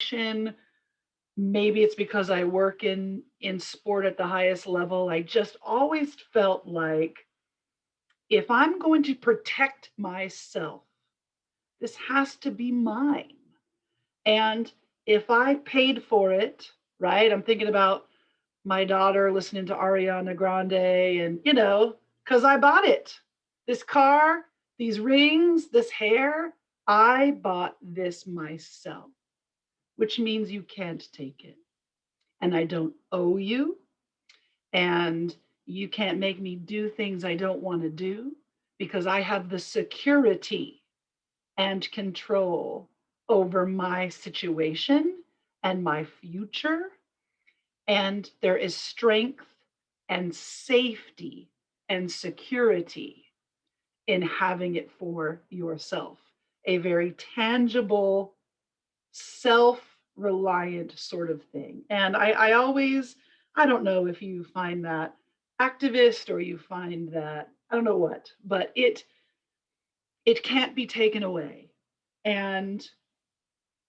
situation. Maybe it's because I work in sport at the highest level. I just always felt like if I'm going to protect myself, this has to be mine. And if I paid for it, right? I'm thinking about my daughter listening to Ariana Grande and, because I bought it. This car, these rings, this hair, I bought this myself, which means you can't take it. And I don't owe you. And you can't make me do things I don't want to do because I have the security and control over my situation and my future. And there is strength and safety and security in having it for yourself. A very tangible, self reliant sort of thing. And I always, I don't know if you find that activist or you find that, I don't know what, but it can't be taken away. And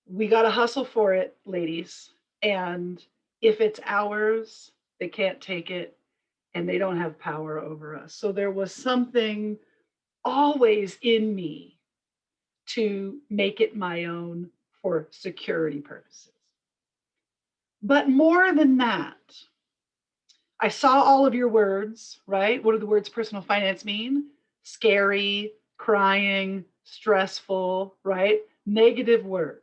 we got to hustle for it, ladies. And if it's ours, they can't take it and they don't have power over us. So there was something always in me to make it my own for security purposes. But more than that, I saw all of your words, right? What do the words personal finance mean? Scary, crying, stressful, right? Negative words.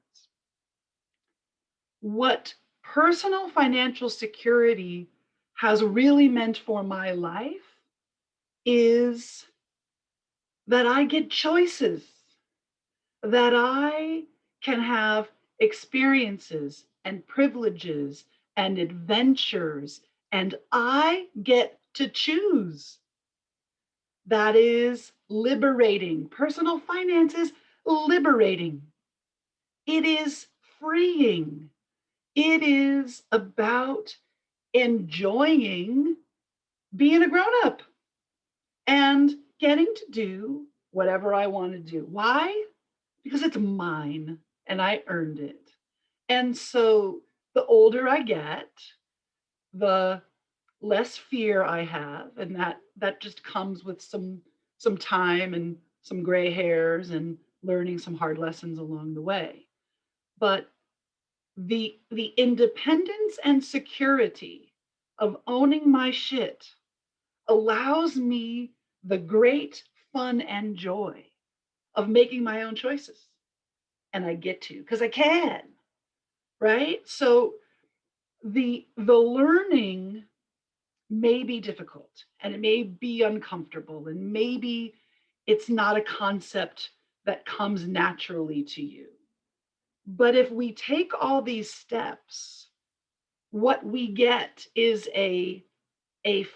What personal financial security has really meant for my life is that I get choices, that I can have experiences and privileges and adventures, and I get to choose. That is liberating. Personal finance is liberating. It is freeing. It is about enjoying being a grown up and getting to do whatever I want to do. Why? Because it's mine and I earned it. And so the older I get, the less fear I have, and that just comes with some time and some gray hairs and learning some hard lessons along the way. But the independence and security of owning my shit allows me the great fun and joy of making my own choices. And I get to because I can, right? So the learning may be difficult and it may be uncomfortable and maybe it's not a concept that comes naturally to you. But if we take all these steps, what we get is a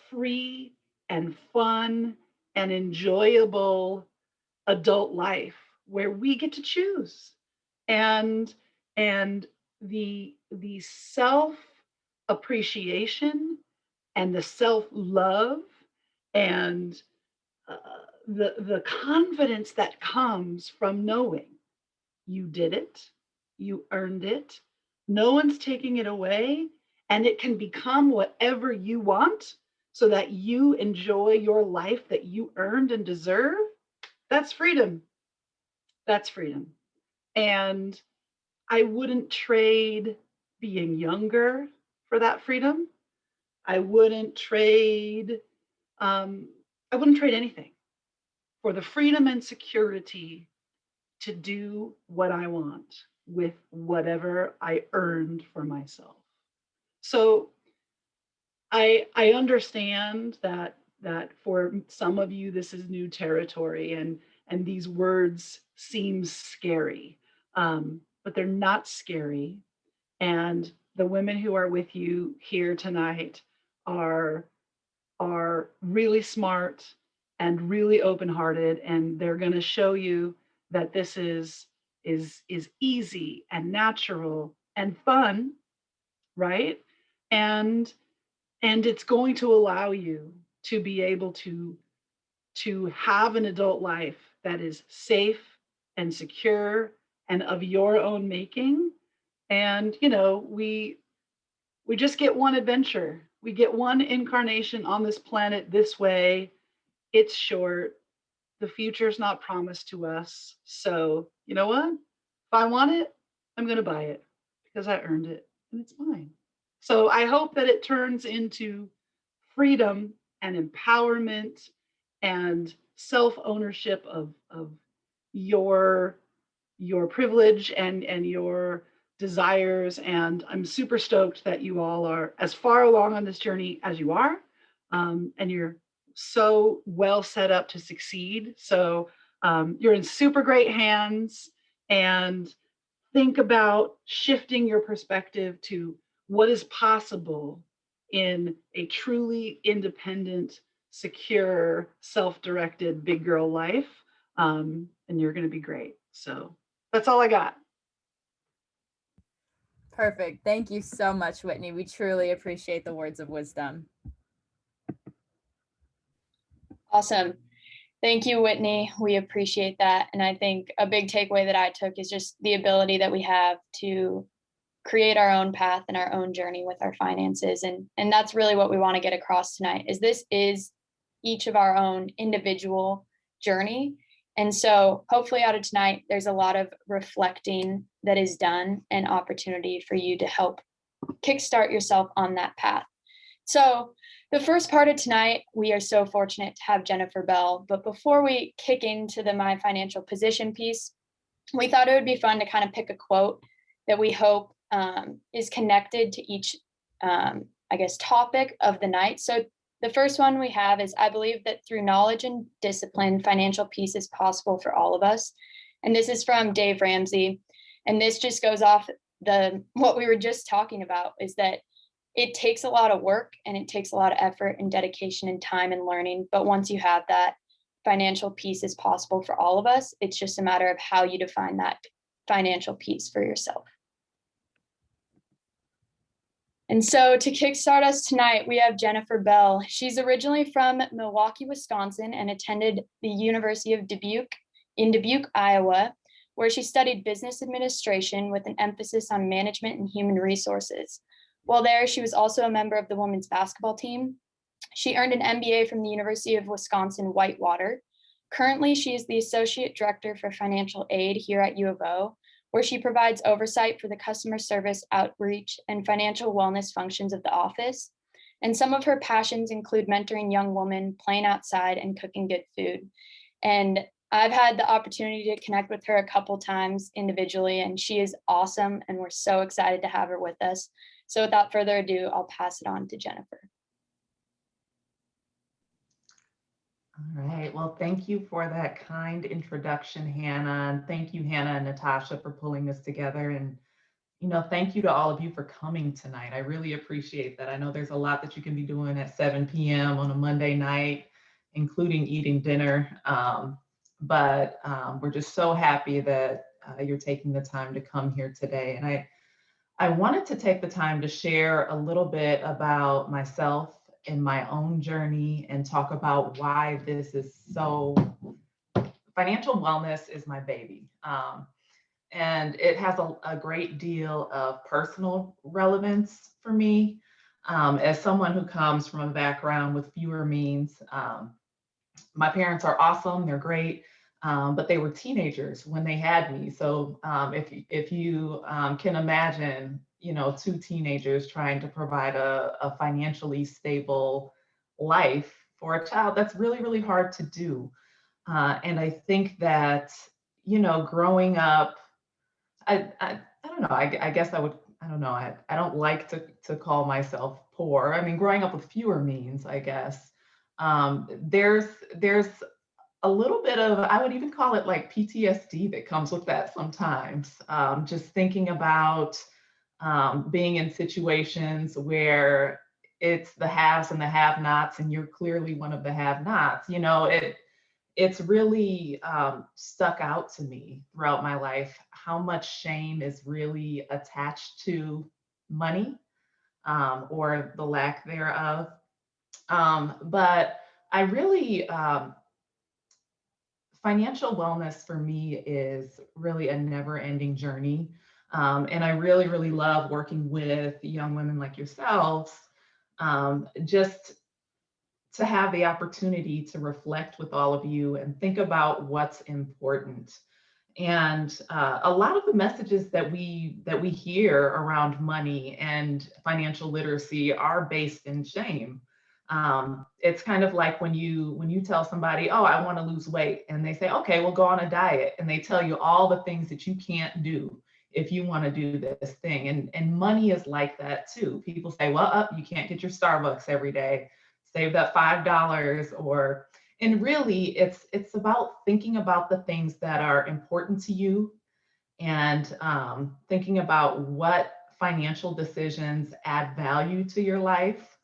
free and fun and enjoyable adult life where we get to choose. And and the self appreciation and the self love and uh, the confidence that comes from knowing you did it, you earned it, no one's taking it away, and it can become whatever you want so that you enjoy your life that you earned and deserve. That's freedom. That's freedom. And I wouldn't trade being younger for that freedom. I wouldn't trade um, I wouldn't trade anything for the freedom and security to do what I want with whatever I earned for myself. So I understand that for some of you this is new territory and these words seem scary, but they're not scary. And the women who are with you here tonight are are really smart and really open-hearted, and they're going to show you that this is easy and natural and fun, right? And and it's going to allow you to be able to have an adult life that is safe and secure and of your own making And, we just get one adventure. We get one incarnation on this planet this way. It's short. The future's not promised to us. So, you know what? If I want it, I'm going to buy it because I earned it and it's mine. So I hope that it turns into freedom and empowerment and self ownership of your your privilege and your desires. And I'm super stoked that you all are as far along on this journey as you are. And you're so well set up to succeed. So you're in super great hands. And think about shifting your perspective to what is possible in a truly independent, secure, self directed big girl life. And you're going to be great. So that's all I got. Perfect. Thank you so much, Whitney. We truly appreciate the words of wisdom. Awesome. Thank you, Whitney. We appreciate that. And I think a big takeaway that I took is just the ability that we have to create our own path and our own journey with our finances. And that's really what we want to get across tonight is this is each of our own individual journey. And so hopefully out of tonight, there's a lot of reflecting that is done and opportunity for you to help kickstart yourself on that path. So the first part of tonight, we are so fortunate to have Jennifer Bell. But before we kick into the My Financial Position piece, we thought it would be fun to kind of pick a quote that we hope is connected to each, topic of the night. So the first one we have is, I believe that through knowledge and discipline, financial peace is possible for all of us. And this is from Dave Ramsey. And this just goes off what we were just talking about is that it takes a lot of work and it takes a lot of effort and dedication and time and learning. But once you have that, financial peace is possible for all of us. It's just a matter of how you define that financial peace for yourself. And so to kickstart us tonight, we have Jennifer Bell. She's originally from Milwaukee, Wisconsin, and attended the University of Dubuque in Dubuque, Iowa, where she studied business administration with an emphasis on management and human resources. While there, she was also a member of the women's basketball team. She earned an MBA from the University of Wisconsin-Whitewater. Currently, she is the Associate Director for Financial Aid here at U of O, where she provides oversight for the customer service, outreach, and financial wellness functions of the office. And some of her passions include mentoring young women, playing outside, and cooking good food. And I've had the opportunity to connect with her a couple times individually, and she is awesome, and we're so excited to have her with us. So without further ado, I'll pass it on to Jennifer. All right. Well, thank you for that kind introduction, Hannah. And thank you, Hannah and Natasha, for pulling this together. And, thank you to all of you for coming tonight. I really appreciate that. I know there's a lot that you can be doing at 7 p.m. on a Monday night, including eating dinner. But we're just so happy that you're taking the time to come here today. And I wanted to take the time to share a little bit about myself in my own journey and talk about why this is so, financial wellness is my baby. And it has a great deal of personal relevance for me. As someone who comes from a background with fewer means, my parents are awesome, they're great, but they were teenagers when they had me. So if you can imagine, two teenagers trying to provide a financially stable life for a child, that's really, really hard to do. And I think that, growing up, I don't know, I guess I would, I don't know, I don't like to call myself poor. I mean, growing up with fewer means, I guess, there's a little bit of, I would even call it like PTSD that comes with that sometimes. Just thinking about being in situations where it's the haves and the have-nots, and you're clearly one of the have-nots. It's really stuck out to me throughout my life how much shame is really attached to money, or the lack thereof. But I really, financial wellness for me is really a never ending journey. And I really, really love working with young women like yourselves, just to have the opportunity to reflect with all of you and think about what's important. And a lot of the messages that we hear around money and financial literacy are based in shame. It's kind of like when you tell somebody, "Oh, I want to lose weight," and they say, "Okay, we'll go on a diet," and they tell you all the things that you can't do if you want to do this thing. And money is like that too. People say, "Well, you can't get your Starbucks every day. Save that $5," or and really it's about thinking about the things that are important to you, and thinking about what financial decisions add value to your life,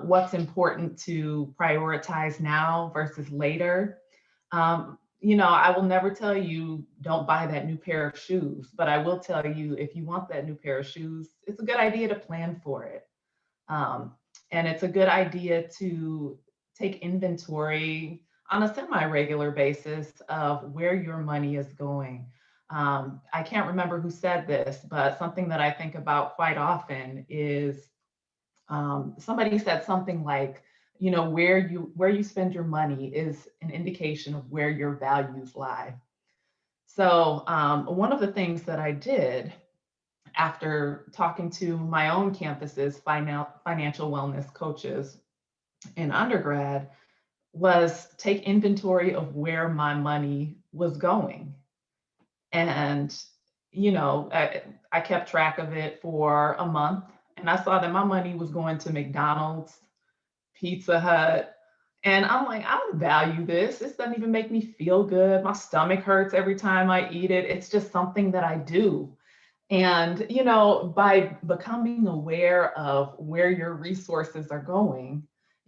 what's important to prioritize now versus later. I will never tell you don't buy that new pair of shoes, but I will tell you if you want that new pair of shoes, it's a good idea to plan for it. um, and it's a good idea to take inventory on a semi-regular basis of where your money is going. I can't remember who said this, but something that I think about quite often is, somebody said something like, where you spend your money is an indication of where your values lie. So one of the things that I did after talking to my own campus's financial wellness coaches in undergrad was take inventory of where my money was going. And, I kept track of it for a month, and I saw that my money was going to McDonald's, Pizza Hut. And I'm like, I don't value this. This doesn't even make me feel good. My stomach hurts every time I eat it. It's just something that I do. And, by becoming aware of where your resources are going,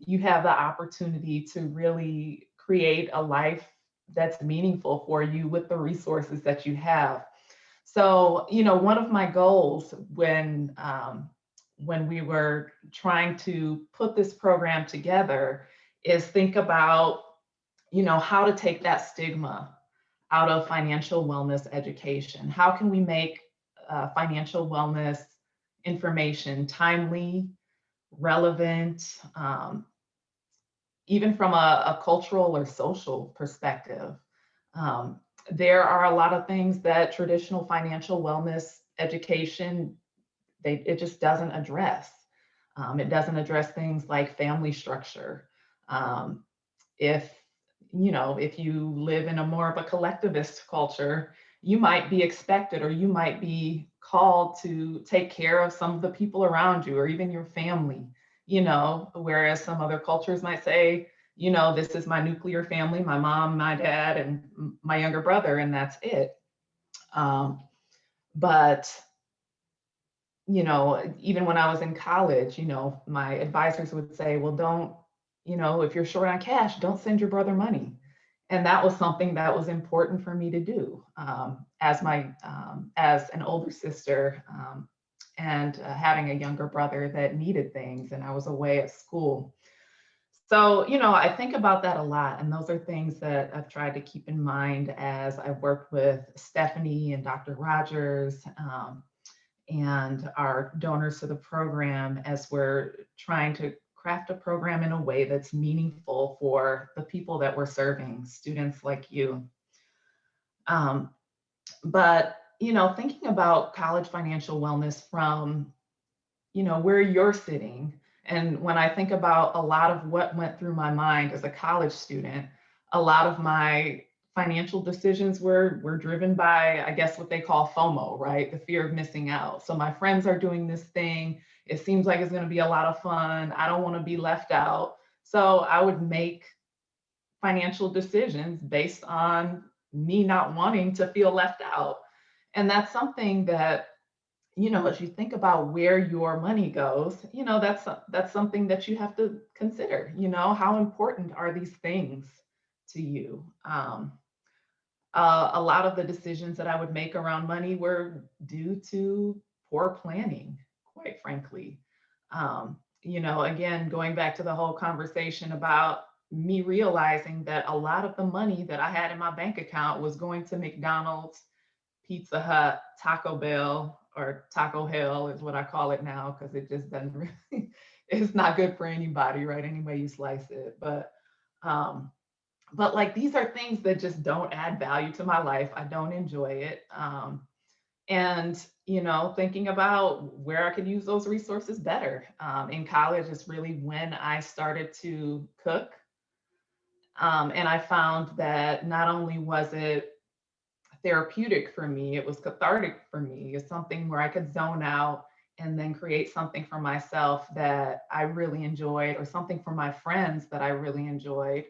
you have the opportunity to really create a life that's meaningful for you with the resources that you have. So, one of my goals when we were trying to put this program together is think about, how to take that stigma out of financial wellness education. How can we make financial wellness information timely, relevant, even from a cultural or social perspective? Um, there are a lot of things that traditional financial wellness education, it just doesn't address. It doesn't address things like family structure. Um, if you live in a more of a collectivist culture, you might be expected or you might be called to take care of some of the people around you or even your family, whereas some other cultures might say, this is my nuclear family, my mom, my dad, and my younger brother, and that's it. But even when I was in college, my advisors would say, well, don't, if you're short on cash, don't send your brother money. And that was something that was important for me to do, as an older sister, and having a younger brother that needed things, and I was away at school. So, I think about that a lot. And those are things that I've tried to keep in mind as I've worked with Stephanie and Dr. Rogers, and our donors to the program as we're trying to craft a program in a way that's meaningful for the people that we're serving, students like you. Um, but, thinking about college financial wellness from, where you're sitting, and when I think about a lot of what went through my mind as a college student, a lot of my financial decisions were driven by, I guess, what they call FOMO, right? The fear of missing out. So my friends are doing this thing. It seems like it's going to be a lot of fun. I don't want to be left out. So I would make financial decisions based on me not wanting to feel left out. And that's something that, as you think about where your money goes, that's something that you have to consider. How important are these things to you? A lot of the decisions that I would make around money were due to poor planning, quite frankly. Again, going back to the whole conversation about me realizing that a lot of the money that I had in my bank account was going to McDonald's, Pizza Hut, Taco Bell, or Taco Hell is what I call it now, because it just doesn't really, it's not good for anybody, right? Any way you slice it. Um, but like these are things that just don't add value to my life. I don't enjoy it. And thinking about where I could use those resources better. In college is really when I started to cook. And I found that not only was it therapeutic for me, it was cathartic for me. It's something where I could zone out and then create something for myself that I really enjoyed, or something for my friends that I really enjoyed.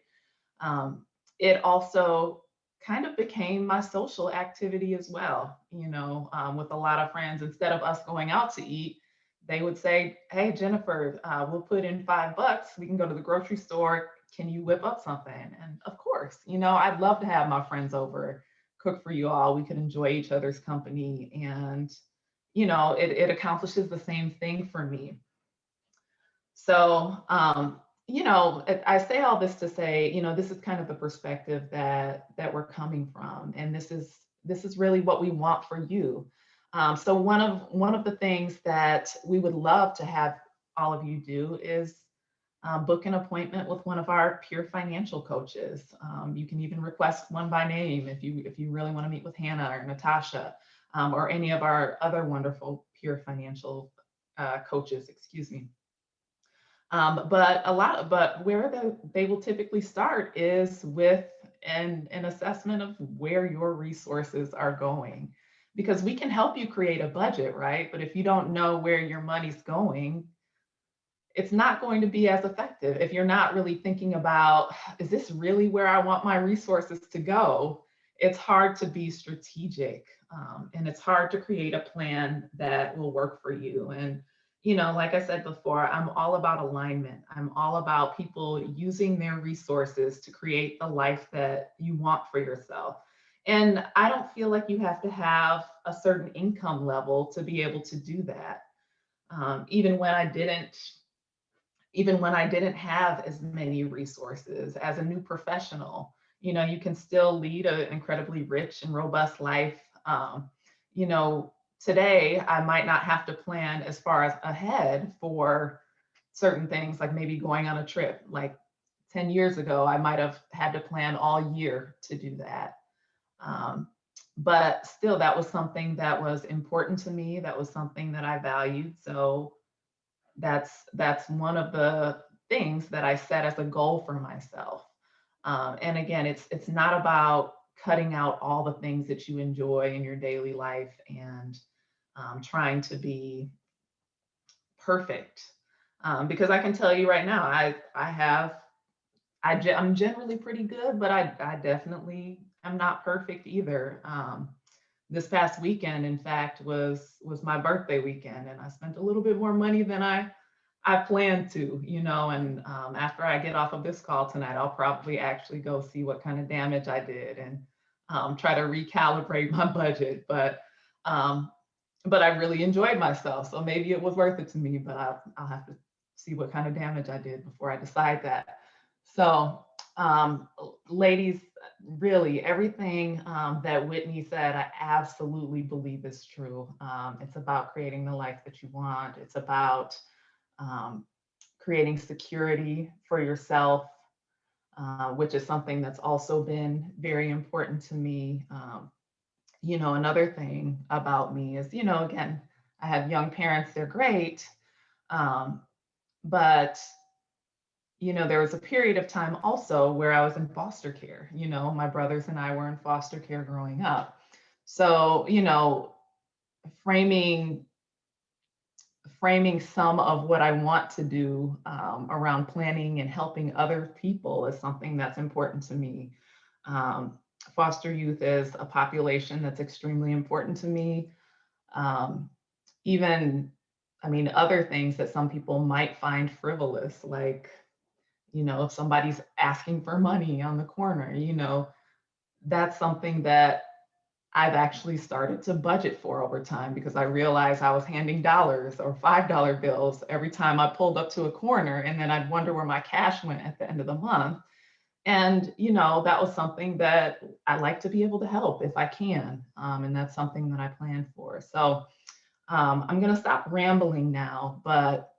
It also kind of became my social activity as well. With a lot of friends, instead of us going out to eat, they would say, "Hey, Jennifer, we'll put in $5. We can go to the grocery store. Can you whip up something?" And of course, I'd love to have my friends over, cook for you all. We could enjoy each other's company. And, it accomplishes the same thing for me. So, I say all this to say, this is kind of the perspective that we're coming from, and this is really what we want for you. So one of the things that we would love to have all of you do is book an appointment with one of our peer financial coaches. You can even request one by name if you really want to meet with Hannah or Natasha, or any of our other wonderful peer financial coaches. Excuse me. But where they will typically start is with an assessment of where your resources are going, because we can help you create a budget, right? But if you don't know where your money's going, it's not going to be as effective. If you're not really thinking about, is this really where I want my resources to go? It's hard to be strategic, and it's hard to create a plan that will work for you. And like I said before, I'm all about alignment. I'm all about people using their resources to create the life that you want for yourself. And I don't feel like you have to have a certain income level to be able to do that. Even when I didn't have as many resources as a new professional, you can still lead an incredibly rich and robust life. You know, Today I might not have to plan as far as ahead for certain things, like maybe going on a trip. Like 10 years ago, I might have had to plan all year to do that. Um, but still, that was something that was important to me. That was something that I valued. So that's one of the things that I set as a goal for myself. And again, it's not about cutting out all the things that you enjoy in your daily life and trying to be perfect. Because I can tell you right now, I'm generally pretty good, but I definitely am not perfect either. This past weekend, in fact, was my birthday weekend, and I spent a little bit more money than I planned to, and after I get off of this call tonight, I'll probably actually go see what kind of damage I did and try to recalibrate my budget. But I really enjoyed myself, so maybe it was worth it to me. But I'll have to see what kind of damage I did before I decide that. So, ladies, really everything that Whitney said, I absolutely believe is true. It's about creating the life that you want. It's about creating security for yourself, which is something that's also been very important to me. Another thing about me is, again, I have young parents, they're great. But there was a period of time also where I was in foster care. My brothers and I were in foster care growing up. So, framing some of what I want to do around planning and helping other people is something that's important to me. Foster youth is a population that's extremely important to me. Even, other things that some people might find frivolous, like, if somebody's asking for money on the corner, that's something that I've actually started to budget for over time, because I realized I was handing dollars or $5 bills every time I pulled up to a corner, and then I'd wonder where my cash went at the end of the month. And, that was something that I like to be able to help if I can. And that's something that I plan for. So I'm going to stop rambling now, but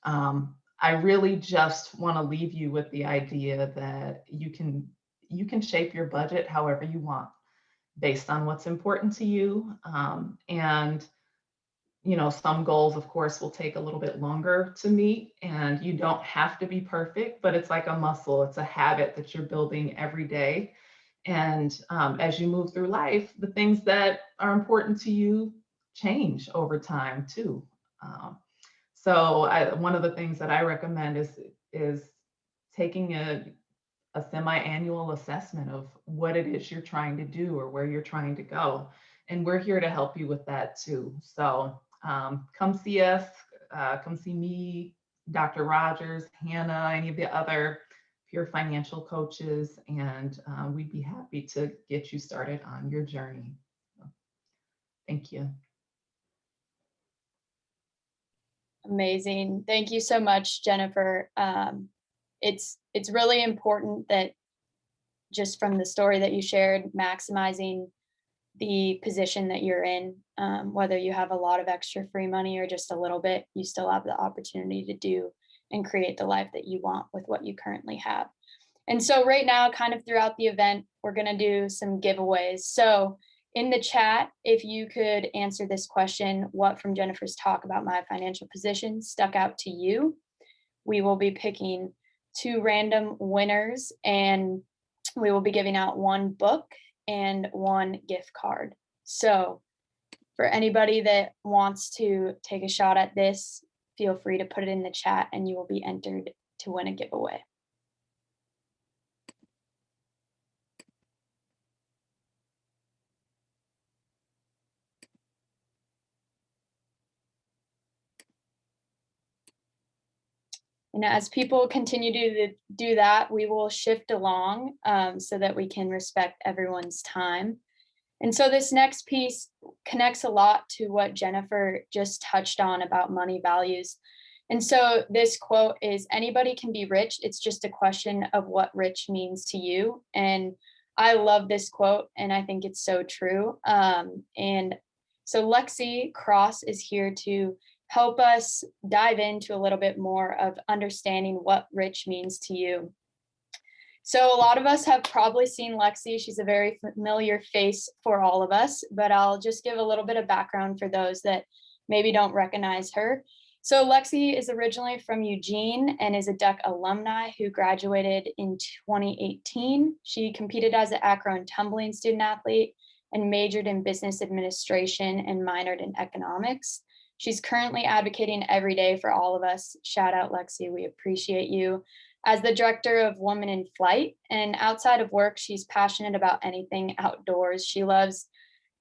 I really just want to leave you with the idea that you can shape your budget however you want based on what's important to you. And some goals, of course, will take a little bit longer to meet, and you don't have to be perfect, but it's like a muscle. It's a habit that you're building every day. And as you move through life, the things that are important to you change over time too. Um, so one of the things that I recommend is taking a semi-annual assessment of what it is you're trying to do or where you're trying to go. And we're here to help you with that too. So come see us, come see me, Dr. Rogers, Hannah, any of the other peer financial coaches, and we'd be happy to get you started on your journey. So, thank you. Amazing. Thank you so much, Jennifer. It's really important that just from the story that you shared, maximizing the position that you're in, whether you have a lot of extra free money or just a little bit, you still have the opportunity to do and create the life that you want with what you currently have. And so right now, kind of throughout the event, we're going to do some giveaways. So in the chat, if you could answer this question, what from Jennifer's talk about my financial position stuck out to you? We will be picking 2 random winners, and we will be giving out 1 book and 1 gift card. So for anybody that wants to take a shot at this, feel free to put it in the chat and you will be entered to win a giveaway. And as people continue to do that, we will shift along so that we can respect everyone's time. And so this next piece connects a lot to what Jennifer just touched on about money values. And so this quote is, anybody can be rich. It's just a question of what rich means to you. And I love this quote, and I think it's so true. And so Lexi Cross is here to help us dive into a little bit more of understanding what rich means to you. So a lot of us have probably seen Lexi. She's a very familiar face for all of us, but I'll just give a little bit of background for those that maybe don't recognize her. So Lexi is originally from Eugene and is a Duck alumni who graduated in 2018. She competed as an acro and tumbling student athlete and majored in business administration and minored in economics. She's currently advocating every day for all of us. Shout out, Lexi. We appreciate you. As the director of Women in Flight, and outside of work, she's passionate about anything outdoors. She loves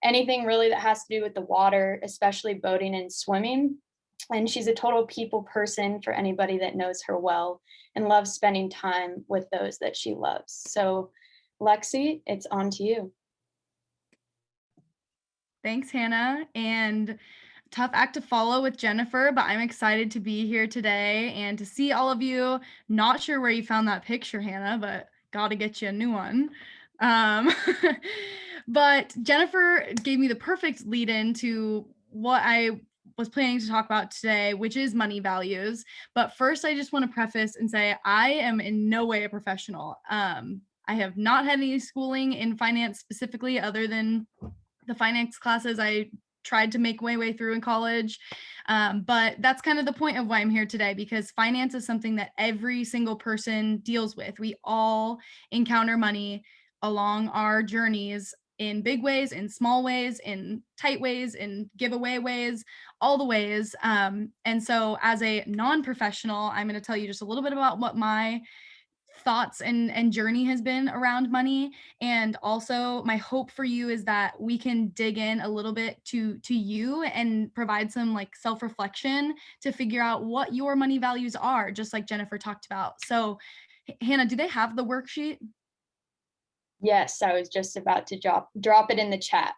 anything really that has to do with the water, especially boating and swimming. And she's a total people person for anybody that knows her well and loves spending time with those that she loves. So Lexi, it's on to you. Thanks, Hannah. And tough act to follow with Jennifer, but I'm excited to be here today and to see all of you. Not sure where you found that picture, Hannah, but got to get you a new one. But Jennifer gave me the perfect lead in to what I was planning to talk about today, which is money values. But first, I just want to preface and say I am in no way a professional. I have not had any schooling in finance specifically, other than the finance classes I tried to make my way through in college. But that's kind of the point of why I'm here today, because finance is something that every single person deals with. We all encounter money along our journeys in big ways, in small ways, in tight ways, in giveaway ways, all the ways. And so as a non-professional, I'm going to tell you just a little bit about what my thoughts and journey has been around money. And also my hope for you is that we can dig in a little bit to you and provide some like self-reflection to figure out what your money values are, just like Jennifer talked about. So Hannah, do they have the worksheet? Yes, I was just about to drop it in the chat.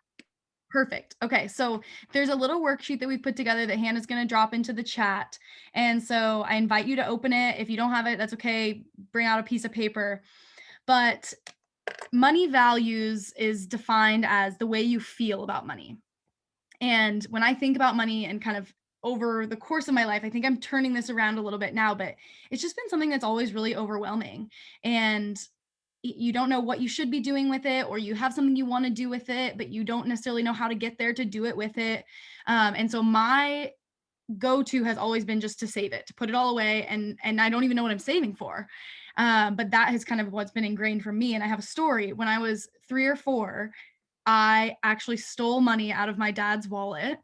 Perfect. Okay, so there's a little worksheet that we've put together that Hannah's going to drop into the chat. And so I invite you to open it. If you don't have it, that's okay. Bring out a piece of paper. But money values is defined as the way you feel about money. And when I think about money and kind of over the course of my life, I think I'm turning this around a little bit now, but it's just been something that's always really overwhelming. And you don't know what you should be doing with it, or you have something you want to do with it, but you don't necessarily know how to get there to do it with it. And so my go-to has always been just to save it, to put it all away, and I don't even know what I'm saving for. But that has kind of what's been ingrained for me. And I have a story. When I was 3 or 4, I actually stole money out of my dad's wallet.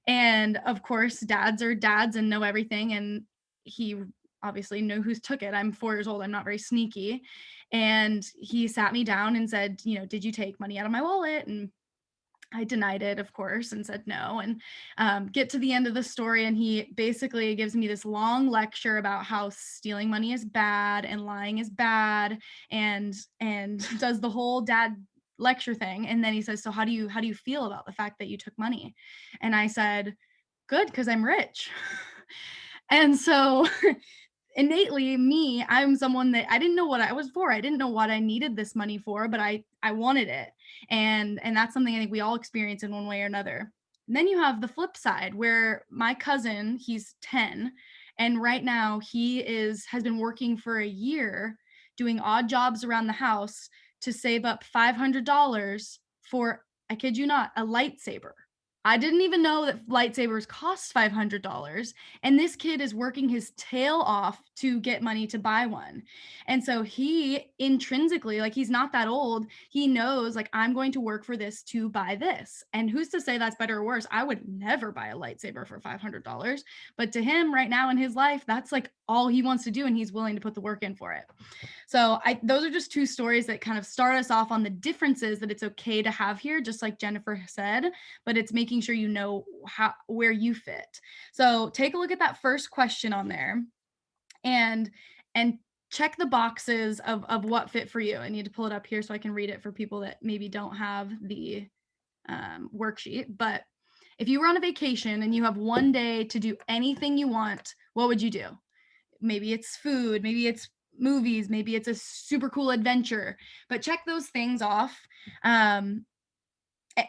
And of course, dads are dads and know everything. And he obviously knew who took it. I'm 4 years old. I'm not very sneaky. And he sat me down and said, did you take money out of my wallet? And I denied it, of course, and said no. And get to the end of the story, and he basically gives me this long lecture about how stealing money is bad and lying is bad, and does the whole dad lecture thing. And then he says, "So how do you feel about the fact that you took money?" And I said, "Good, because I'm rich." And so innately I'm someone that I didn't know what I was for. I didn't know what I needed this money for, but I wanted it. And that's something I think we all experience in one way or another. And then you have the flip side where my cousin, he's 10, and right now has been working for a year doing odd jobs around the house to save up $500 for, I kid you not, a lightsaber. I didn't even know that lightsabers cost $500. And this kid is working his tail off to get money to buy one. And so he intrinsically, like, he's not that old. He knows, like, I'm going to work for this to buy this. And who's to say that's better or worse? I would never buy a lightsaber for $500. But to him right now in his life, that's like all he wants to do. And he's willing to put the work in for it. So those are just two stories that kind of start us off on the differences that it's okay to have here, just like Jennifer said, but it's making sure you know where you fit. So take a look at that first question on there and check the boxes of what fit for you. I need to pull it up here so I can read it for people that maybe don't have the worksheet. But if you were on a vacation and you have one day to do anything you want, what would you do? Maybe it's food, maybe it's movies, maybe it's a super cool adventure, but check those things off. And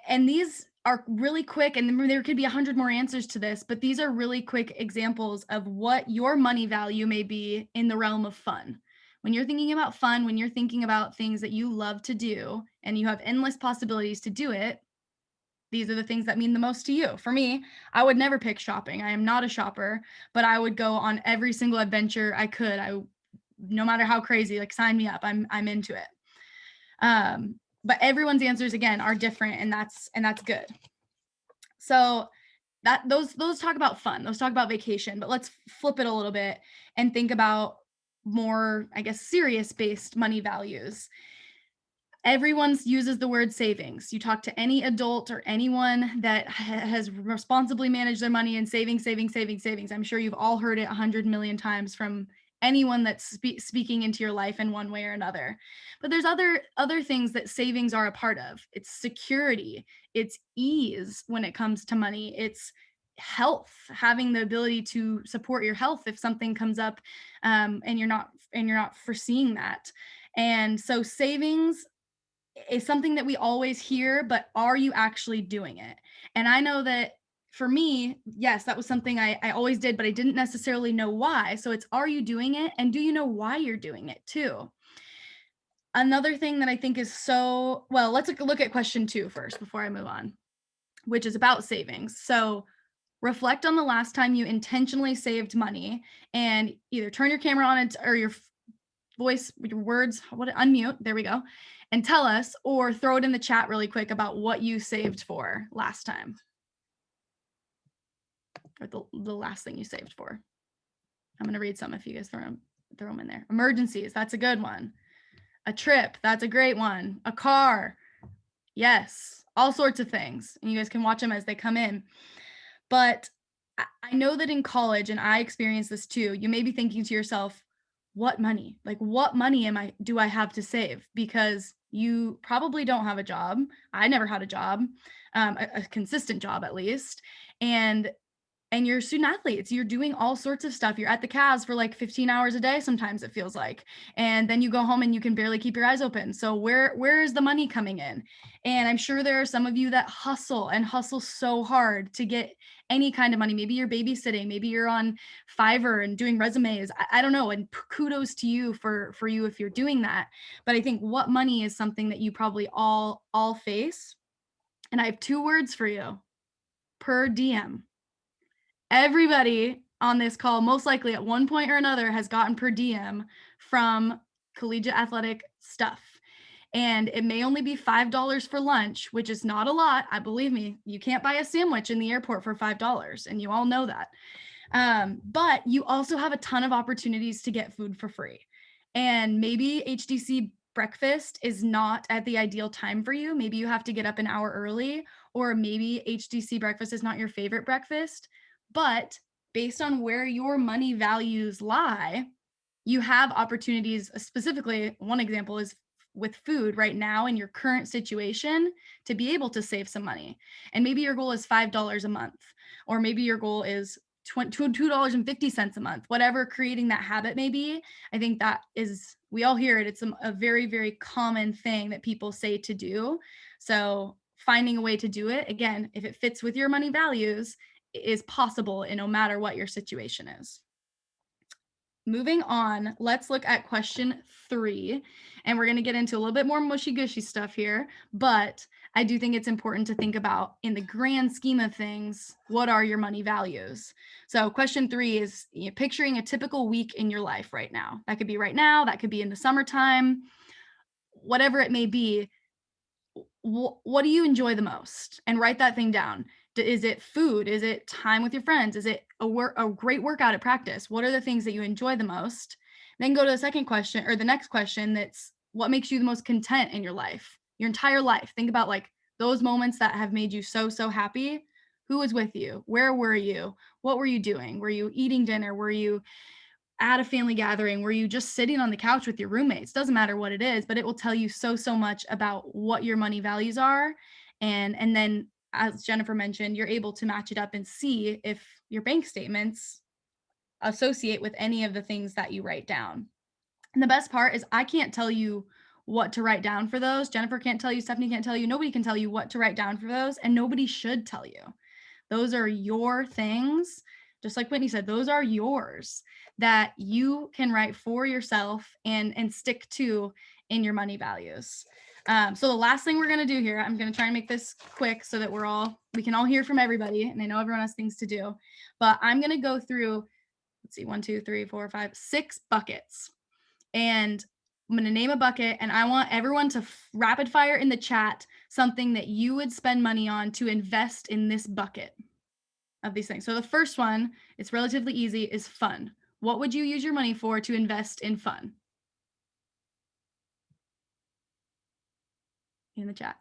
these are really quick, and there could be 100 more answers to this, but these are really quick examples of what your money value may be in the realm of fun. When you're thinking about fun, when you're thinking about things that you love to do and you have endless possibilities to do it, these are the things that mean the most to you. For me, I would never pick shopping. I am not a shopper, but I would go on every single adventure I could. No matter how crazy, like, sign me up. I'm into it. But everyone's answers again are different, and that's good. So those talk about fun, those talk about vacation, but let's flip it a little bit and think about more, I guess, serious based money values. Everyone uses the word savings. You talk to any adult or anyone that has responsibly managed their money and savings. I'm sure you've all heard it 100 million times from anyone that's speaking into your life in one way or another. But there's other things that savings are a part of. It's security, it's ease when it comes to money, it's health, having the ability to support your health if something comes up, and you're not foreseeing that. And so savings is something that we always hear, but are you actually doing it? And I know that for me, yes, that was something I always did, but I didn't necessarily know why. So it's, are you doing it? And do you know why you're doing it too? Another thing that I think is let's look at question 2 first before I move on, which is about savings. So reflect on the last time you intentionally saved money, and either turn your camera on or your voice, your words, unmute, there we go, and tell us, or throw it in the chat really quick about what you saved for last time, or the last thing you saved for. I'm going to read some if you guys throw them in there. Emergencies, that's a good one. A trip, that's a great one. A car, yes, all sorts of things, and you guys can watch them as they come in. But I know that in college, and I experienced this too, you may be thinking to yourself, what money? Like, what money do I have to save? Because you probably don't have a job. I never had a job, a consistent job at least. And and you're student athletes, you're doing all sorts of stuff. You're at the Cavs for like 15 hours a day, sometimes it feels like. And then you go home and you can barely keep your eyes open. So where is the money coming in? And I'm sure there are some of you that hustle so hard to get any kind of money. Maybe you're babysitting, maybe you're on Fiverr and doing resumes. I don't know. And kudos to you for you if you're doing that. But I think what money is something that you probably all face. And I have 2 words for you: per diem. Everybody on this call, most likely at one point or another, has gotten per diem from collegiate athletic stuff. And it may only be $5 for lunch, which is not a lot. I believe me, you can't buy a sandwich in the airport for $5, and you all know that. But you also have a ton of opportunities to get food for free. And maybe HDC breakfast is not at the ideal time for you. Maybe you have to get up an hour early, or maybe HDC breakfast is not your favorite breakfast. But based on where your money values lie, you have opportunities. Specifically, one example is with food right now in your current situation to be able to save some money. And maybe your goal is $5 a month, or maybe your goal is $2.50 a month, whatever creating that habit may be. I think that is, we all hear it. It's a very, very common thing that people say to do. So finding a way to do it, again, if it fits with your money values, is possible, and no matter what your situation is. Moving on, let's look at question 3, and we're going to get into a little bit more mushy-gushy stuff here, but I do think it's important to think about, in the grand scheme of things, what are your money values? So question 3 is, picturing a typical week in your life right now. That could be right now, that could be in the summertime, whatever it may be. What do you enjoy the most? And write that thing down. Is it food? Is it time with your friends? Is it a great workout at practice? What are the things that you enjoy the most? Then go to the second question, or the next question, that's what makes you the most content in your life, your entire life. Think about like those moments that have made you so happy. Who was with you? Where were you? What were you doing? Were you eating dinner? Were you at a family gathering? Were you just sitting on the couch with your roommates? Doesn't matter what it is, but it will tell you so much about what your money values are. And then, as Jennifer mentioned, you're able to match it up and see if your bank statements associate with any of the things that you write down. And the best part is I can't tell you what to write down for those. Jennifer can't tell you, Stephanie can't tell you, nobody can tell you what to write down for those, and nobody should tell you. Those are your things. Just like Whitney said, those are yours that you can write for yourself and stick to in your money values. So the last thing we're going to do here, I'm going to try and make this quick so that we can all hear from everybody. And I know everyone has things to do, but I'm going to go through, let's see, 1, 2, 3, 4, 5, 6 buckets. And I'm going to name a bucket, and I want everyone to rapid fire in the chat something that you would spend money on to invest in this bucket of these things. So the first one, it's relatively easy, is fun. What would you use your money for to invest in fun? In the chat.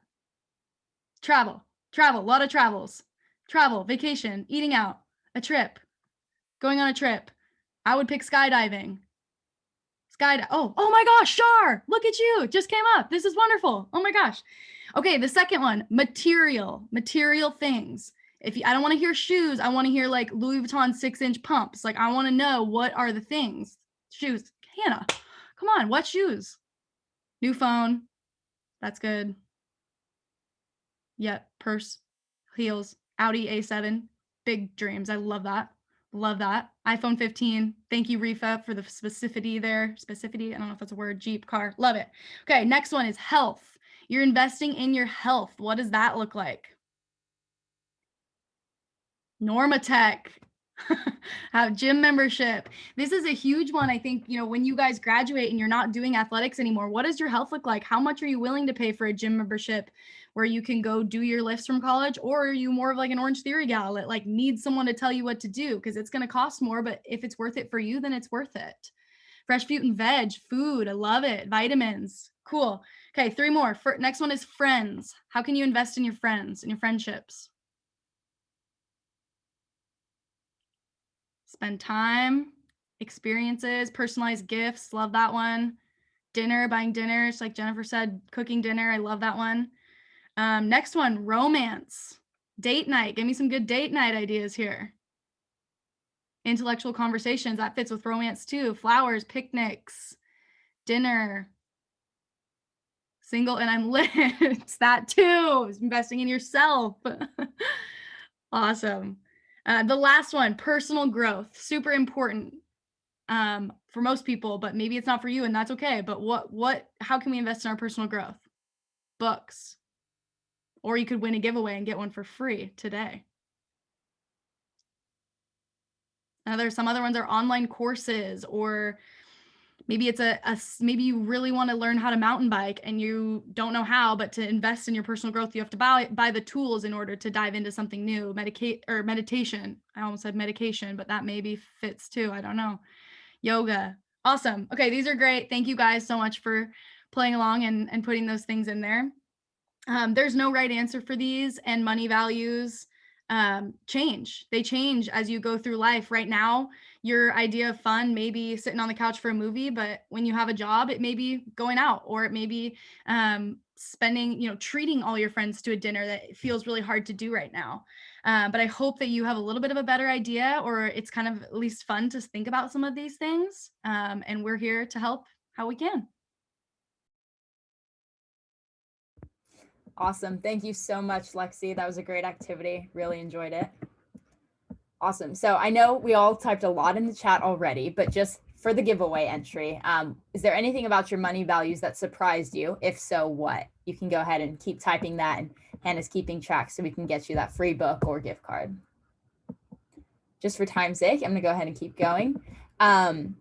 Travel, a lot of travels. Travel, vacation, eating out, a trip, going on a trip. I would pick skydiving. Oh my gosh, Shar, look at you, just came up. This is wonderful. Oh my gosh. Okay, the second one, material things. I don't want to hear shoes, I want to hear like Louis Vuitton 6-inch pumps. Like, I want to know what are the things. Shoes. Hannah, come on, what shoes? New phone. That's good. Yep, purse, heels, Audi A7. Big dreams. I love that. Love that. iPhone 15. Thank you, Rifa, for the specificity there. Specificity. I don't know if that's a word. Jeep, car. Love it. Okay, next one is health. You're investing in your health. What does that look like? Normatech. Have gym membership. This is a huge one. I think, when you guys graduate and you're not doing athletics anymore, what does your health look like? How much are you willing to pay for a gym membership where you can go do your lifts from college? Or are you more of like an Orange Theory gal that like needs someone to tell you what to do? Because it's going to cost more, but if it's worth it for you, then it's worth it. Fresh fruit and veg, food. I love it. Vitamins. Cool. Okay, 3 more. Next one is friends. How can you invest in your friends and your friendships? Spend time, experiences, personalized gifts. Love that one. Dinner, buying dinners, like Jennifer said, cooking dinner. I love that one. Next one, romance. Date night. Give me some good date night ideas here. Intellectual conversations, that fits with romance too. Flowers, picnics, dinner, single and I'm lit. It's that too. It's investing in yourself. Awesome. The last one, personal growth, super important for most people, but maybe it's not for you, and that's okay. But how can we invest in our personal growth? Books. Or you could win a giveaway and get one for free today. There's some other ones are online courses, or maybe it's maybe you really want to learn how to mountain bike and you don't know how, but to invest in your personal growth, you have to buy the tools in order to dive into something new. Meditation. I almost said medication, but that maybe fits too. I don't know. Yoga. Awesome. Okay, these are great. Thank you guys so much for playing along and putting those things in there. There's no right answer for these, and money values change. They change as you go through life. Right now, your idea of fun may be sitting on the couch for a movie, but when you have a job, it may be going out, or it may be spending, treating all your friends to a dinner that feels really hard to do right now. But I hope that you have a little bit of a better idea, or it's kind of at least fun to think about some of these things. And we're here to help how we can. Awesome. Thank you so much, Lexi. That was a great activity. Really enjoyed it. Awesome. So I know we all typed a lot in the chat already, but just for the giveaway entry, is there anything about your money values that surprised you? If so, what? You can go ahead and keep typing that, and Hannah's keeping track so we can get you that free book or gift card. Just for time's sake, I'm going to go ahead and keep going.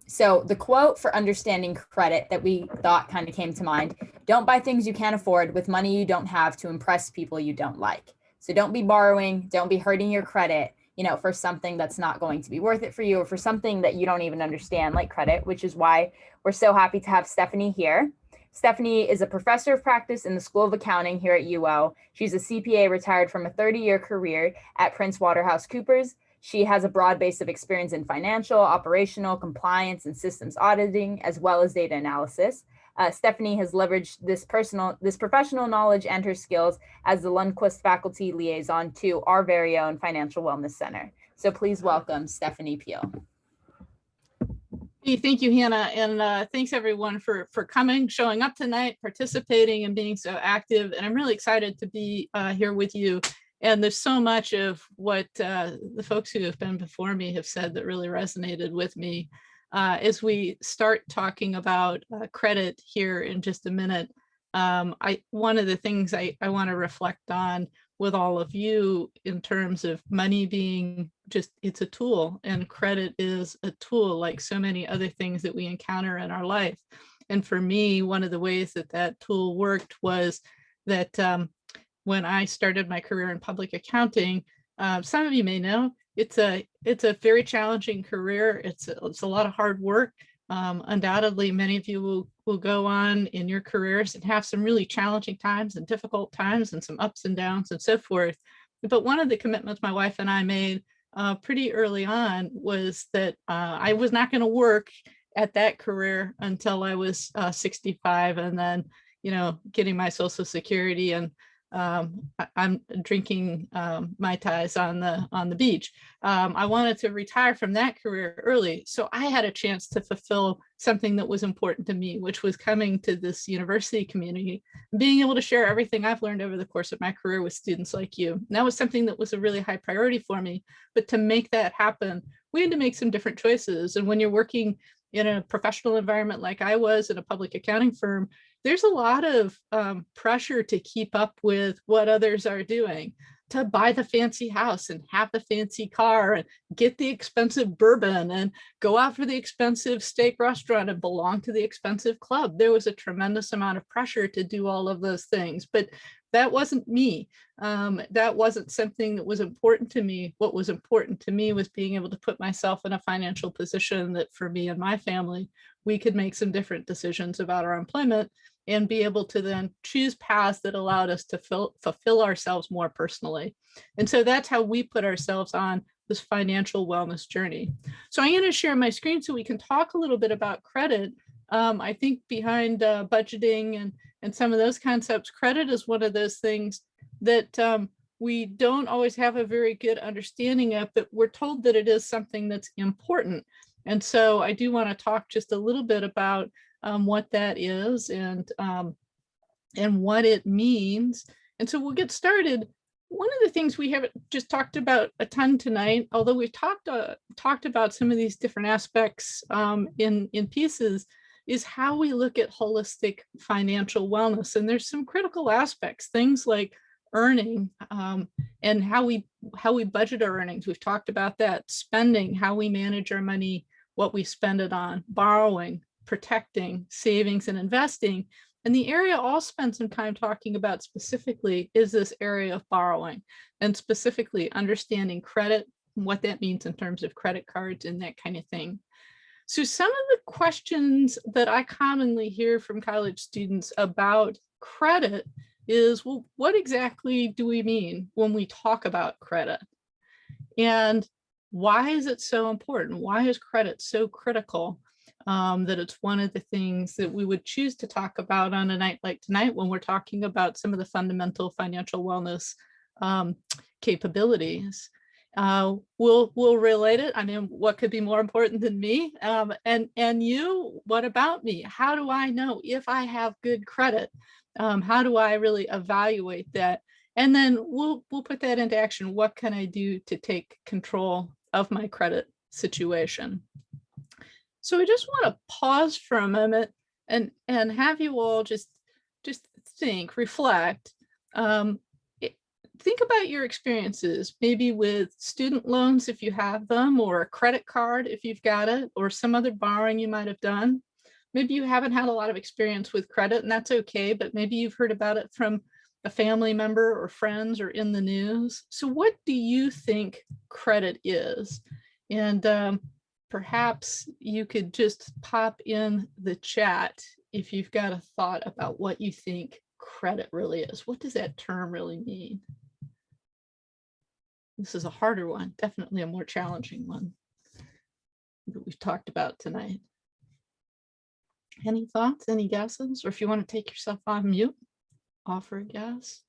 So the quote for understanding credit that we thought kind of came to mind: don't buy things you can't afford with money you don't have to impress people you don't like. So don't be borrowing, don't be hurting your credit, for something that's not going to be worth it for you, or for something that you don't even understand, like credit, which is why we're so happy to have Stephanie here. Stephanie is a professor of practice in the School of Accounting here at UO. She's a CPA retired from a 30-year career at Prince Waterhouse Coopers. She has a broad base of experience in financial, operational, compliance, and systems auditing, as well as data analysis. Stephanie has leveraged this professional knowledge and her skills as the Lundquist faculty liaison to our very own Financial Wellness Center. So please welcome Stephanie Peel. Hey, thank you, Hannah, and thanks everyone for coming, showing up tonight, participating, and being so active. And I'm really excited to be here with you. And there's so much of what the folks who have been before me have said that really resonated with me. As we start talking about credit here in just a minute, one of the things I want to reflect on with all of you in terms of money being it's a tool, and credit is a tool like so many other things that we encounter in our life. And for me, one of the ways that tool worked was that when I started my career in public accounting, some of you may know, it's a very challenging career. It's a lot of hard work. Undoubtedly, many of you will go on in your careers and have some really challenging times and difficult times and some ups and downs and so forth. But one of the commitments my wife and I made pretty early on was that I was not going to work at that career until I was 65, and then, getting my Social Security, and I'm drinking Mai Tais on the beach. I wanted to retire from that career early, so I had a chance to fulfill something that was important to me, which was coming to this university community, being able to share everything I've learned over the course of my career with students like you. And that was something that was a really high priority for me. But to make that happen, we had to make some different choices. And when you're working in a professional environment like I was in a public accounting firm, there's a lot of pressure to keep up with what others are doing, to buy the fancy house and have the fancy car and get the expensive bourbon and go out for the expensive steak restaurant and belong to the expensive club. There was a tremendous amount of pressure to do all of those things, but that wasn't me. That wasn't something that was important to me. What was important to me was being able to put myself in a financial position that for me and my family, we could make some different decisions about our employment and be able to then choose paths that allowed us to fulfill ourselves more personally. And so that's how we put ourselves on this financial wellness journey. So I'm going to share my screen so we can talk a little bit about credit. I think behind budgeting and some of those concepts, credit is one of those things that we don't always have a very good understanding of, but we're told that it is something that's important. And so I do want to talk just a little bit about what that is and what it means. And so we'll get started. One of the things we haven't just talked about a ton tonight, although we've talked about some of these different aspects in pieces, is how we look at holistic financial wellness. And there's some critical aspects, things like earning and how we budget our earnings. We've talked about that. Spending, how we manage our money, what we spend it on, borrowing, protecting, savings, and investing. And the area I'll spend some time talking about specifically is this area of borrowing, and specifically understanding credit, what that means in terms of credit cards and that kind of thing. So some of the questions that I commonly hear from college students about credit is, well, what exactly do we mean when we talk about credit? And why is it so important? Why is credit so critical? That it's one of the things that we would choose to talk about on a night like tonight when we're talking about some of the fundamental financial wellness capabilities. We'll relate it. I mean, what could be more important than me? And you, what about me? How do I know if I have good credit? How do I really evaluate that? And then we'll put that into action. What can I do to take control of my credit situation? So I just want to pause for a moment and have you all just think, reflect, think about your experiences, maybe with student loans if you have them, or a credit card if you've got it, or some other borrowing you might have done. Maybe you haven't had a lot of experience with credit, and that's okay, but maybe you've heard about it from a family member or friends or in the news. So what do you think credit is? And perhaps you could just pop in the chat if you've got a thought about what you think credit really is. What does that term really mean? This is a harder one, definitely a more challenging one that we've talked about tonight. Any thoughts, any guesses? Or if you want to take yourself on mute, offer a guess.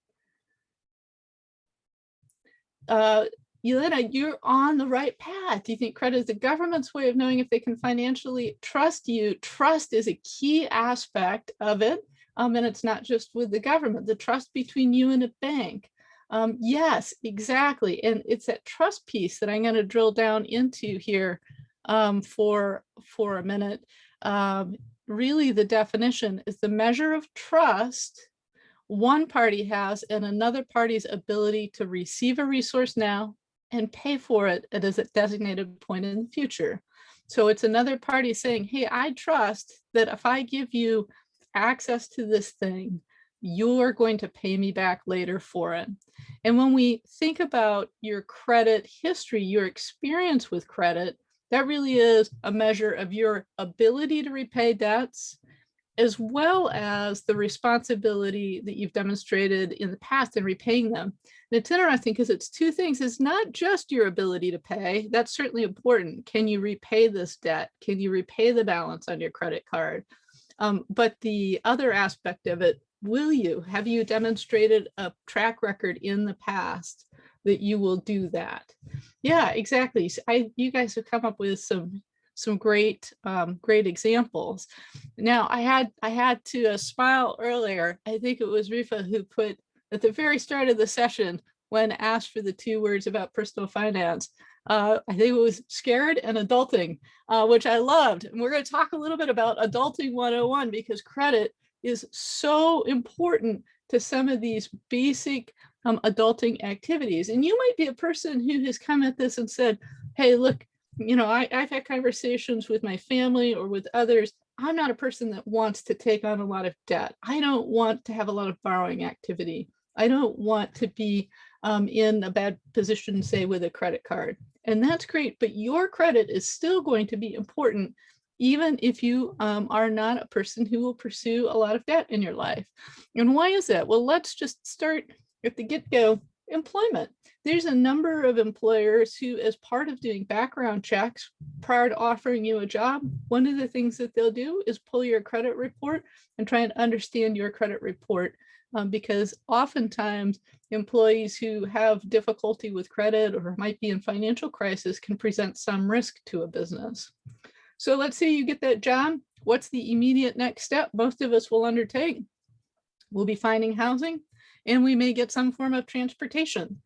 Yelena, you're on the right path. Do you think credit is the government's way of knowing if they can financially trust you? Trust is a key aspect of it. And it's not just with the government, the trust between you and a bank. Yes, exactly. And it's that trust piece that I'm going to drill down into here for a minute. Really, the definition is the measure of trust one party has and another party's ability to receive a resource now and pay for it at a designated point in the future. So it's another party saying, hey, I trust that if I give you access to this thing, you're going to pay me back later for it. And when we think about your credit history, your experience with credit, that really is a measure of your ability to repay debts, as well as the responsibility that you've demonstrated in the past in repaying them. And it's interesting because it's two things. It's not just your ability to pay. That's certainly important. Can you repay this debt? Can you repay the balance on your credit card? But the other aspect of it, will you? Have you demonstrated a track record in the past that you will do that? Yeah, exactly. You guys have come up with some great examples. Now, I had to smile earlier. I think it was Rifa who put at the very start of the session, when asked for the 2 words about personal finance, I think it was scared and adulting, which I loved. And we're going to talk a little bit about adulting 101, because credit is so important to some of these basic adulting activities. And you might be a person who has come at this and said, hey, look, you know, I've had conversations with my family or with others. I'm not a person that wants to take on a lot of debt. I don't want to have a lot of borrowing activity. I don't want to be in a bad position, say, with a credit card. And that's great, but your credit is still going to be important, even if you are not a person who will pursue a lot of debt in your life. And why is that? Well, let's just start at the get-go. Employment. There's a number of employers who, as part of doing background checks prior to offering you a job, one of the things that they'll do is pull your credit report and try and understand your credit report because oftentimes employees who have difficulty with credit or might be in financial crisis can present some risk to a business. So let's say you get that job. What's the immediate next step most of us will undertake? We'll be finding housing, and we may get some form of transportation.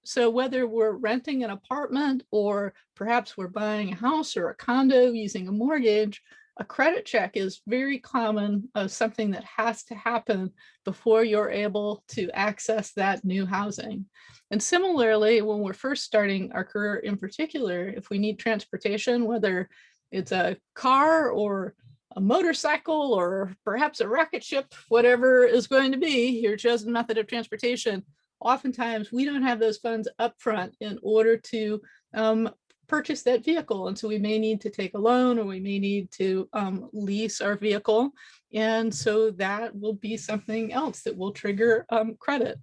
So whether we're renting an apartment or perhaps we're buying a house or a condo using a mortgage, a credit check is very common, something that has to happen before you're able to access that new housing. And similarly, when we're first starting our career in particular, if we need transportation, whether it's a car or a motorcycle or perhaps a rocket ship, whatever is going to be your chosen method of transportation, oftentimes we don't have those funds upfront in order to purchase that vehicle. And so we may need to take a loan, or we may need to lease our vehicle. And so that will be something else that will trigger credit.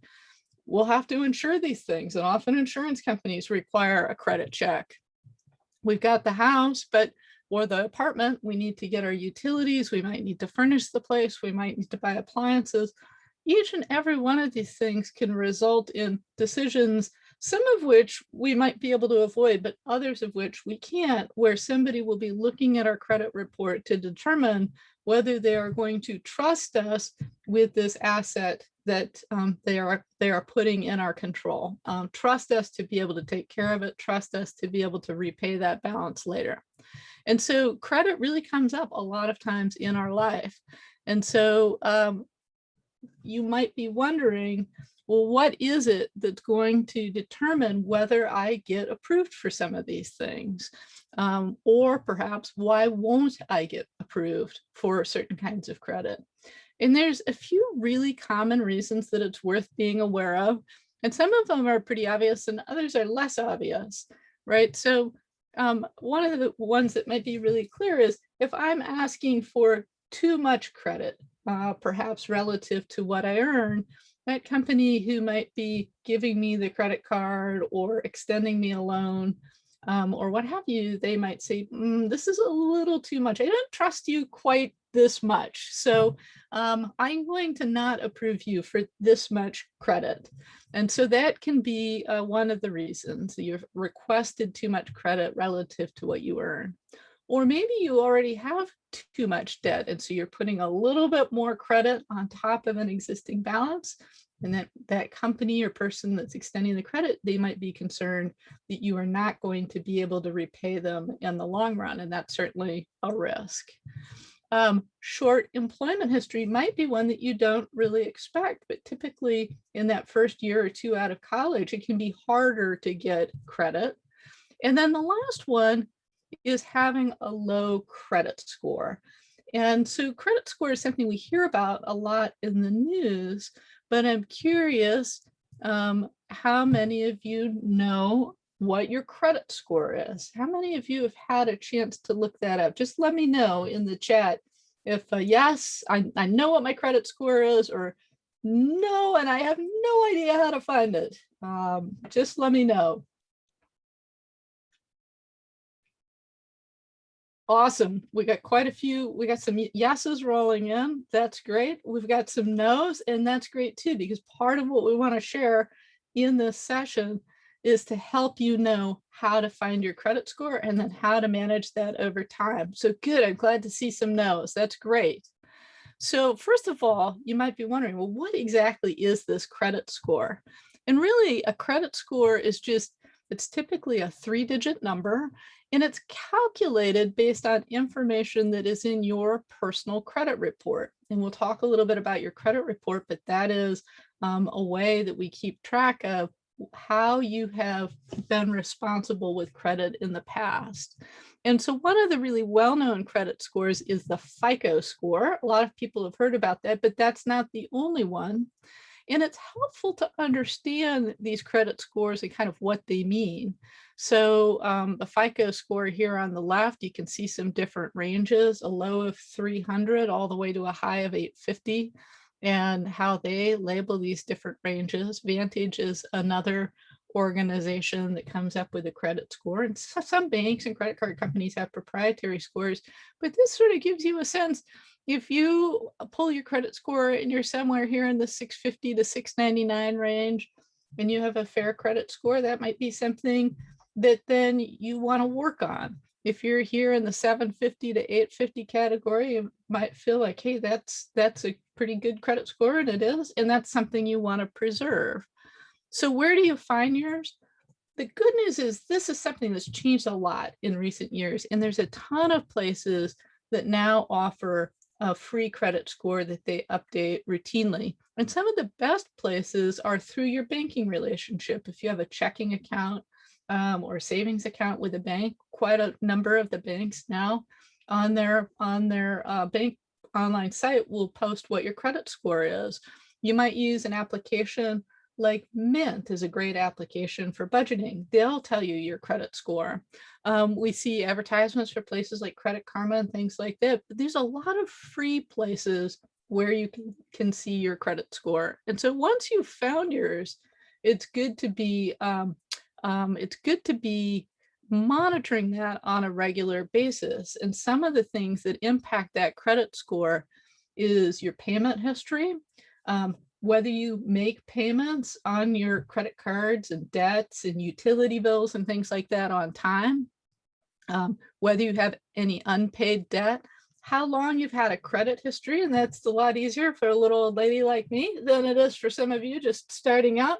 We'll have to insure these things, and often insurance companies require a credit check. We've got the house, but or the apartment, we need to get our utilities, we might need to furnish the place, we might need to buy appliances. Each and every one of these things can result in decisions, some of which we might be able to avoid, but others of which we can't, where somebody will be looking at our credit report to determine whether they are going to trust us with this asset that they are putting in our control. Trust us to be able to take care of it, trust us to be able to repay that balance later. And so credit really comes up a lot of times in our life. And so you might be wondering, well, what is it that's going to determine whether I get approved for some of these things? Or perhaps why won't I get approved for certain kinds of credit? And there's a few really common reasons that it's worth being aware of. And some of them are pretty obvious and others are less obvious, right? So one of the ones that might be really clear is if I'm asking for too much credit, perhaps relative to what I earn, that company who might be giving me the credit card or extending me a loan or what have you, they might say, this is a little too much. I don't trust you quite this much. So I'm going to not approve you for this much credit. And so that can be one of the reasons that you've requested too much credit relative to what you earn. Or maybe you already have too much debt, and so you're putting a little bit more credit on top of an existing balance, and that company or person that's extending the credit, they might be concerned that you are not going to be able to repay them in the long run, and that's certainly a risk. Short employment history might be one that you don't really expect, but typically in that first year or two out of college, it can be harder to get credit. And then the last one is having a low credit score. And so credit score is something we hear about a lot in the news, but I'm curious how many of you know what your credit score is? How many of you have had a chance to look that up? Just let me know in the chat if yes, I know what my credit score is, or no, and I have no idea how to find it. Just let me know. Awesome. We got quite a few. We got some yeses rolling in. That's great. We've got some no's, and that's great too, because part of what we want to share in this session is to help you know how to find your credit score and then how to manage that over time. So good. I'm glad to see some no's. That's great. So first of all, you might be wondering, well, what exactly is this credit score? And really, a credit score is it's typically a 3-digit number, and it's calculated based on information that is in your personal credit report. And we'll talk a little bit about your credit report, but that is a way that we keep track of how you have been responsible with credit in the past. And so one of the really well-known credit scores is the Fico score. A lot of people have heard about that, but that's not the only one. And it's helpful to understand these credit scores and kind of what they mean. So the FICO score here on the left, you can see some different ranges, a low of 300 all the way to a high of 850, and how they label these different ranges. Vantage is another organization that comes up with a credit score. And some banks and credit card companies have proprietary scores, but this sort of gives you a sense. If you pull your credit score and you're somewhere here in the 650 to 699 range, and you have a fair credit score, that might be something that then you want to work on. If you're here in the 750 to 850 category, you might feel like, hey, that's a pretty good credit score, and it is, and that's something you want to preserve. So where do you find yours? The good news is this is something that's changed a lot in recent years, and there's a ton of places that now offer a free credit score that they update routinely. And some of the best places are through your banking relationship. If you have a checking account or savings account with a bank, quite a number of the banks now on their bank online site will post what your credit score is. You might use an application like Mint is a great application for budgeting. They'll tell you your credit score. We see advertisements for places like Credit Karma and things like that, but there's a lot of free places where you can see your credit score. And so once you've found yours, it's good to be monitoring that on a regular basis. And some of the things that impact that credit score is your payment history. Whether you make payments on your credit cards and debts and utility bills and things like that on time, whether you have any unpaid debt, how long you've had a credit history, and that's a lot easier for a little old lady like me than it is for some of you just starting out.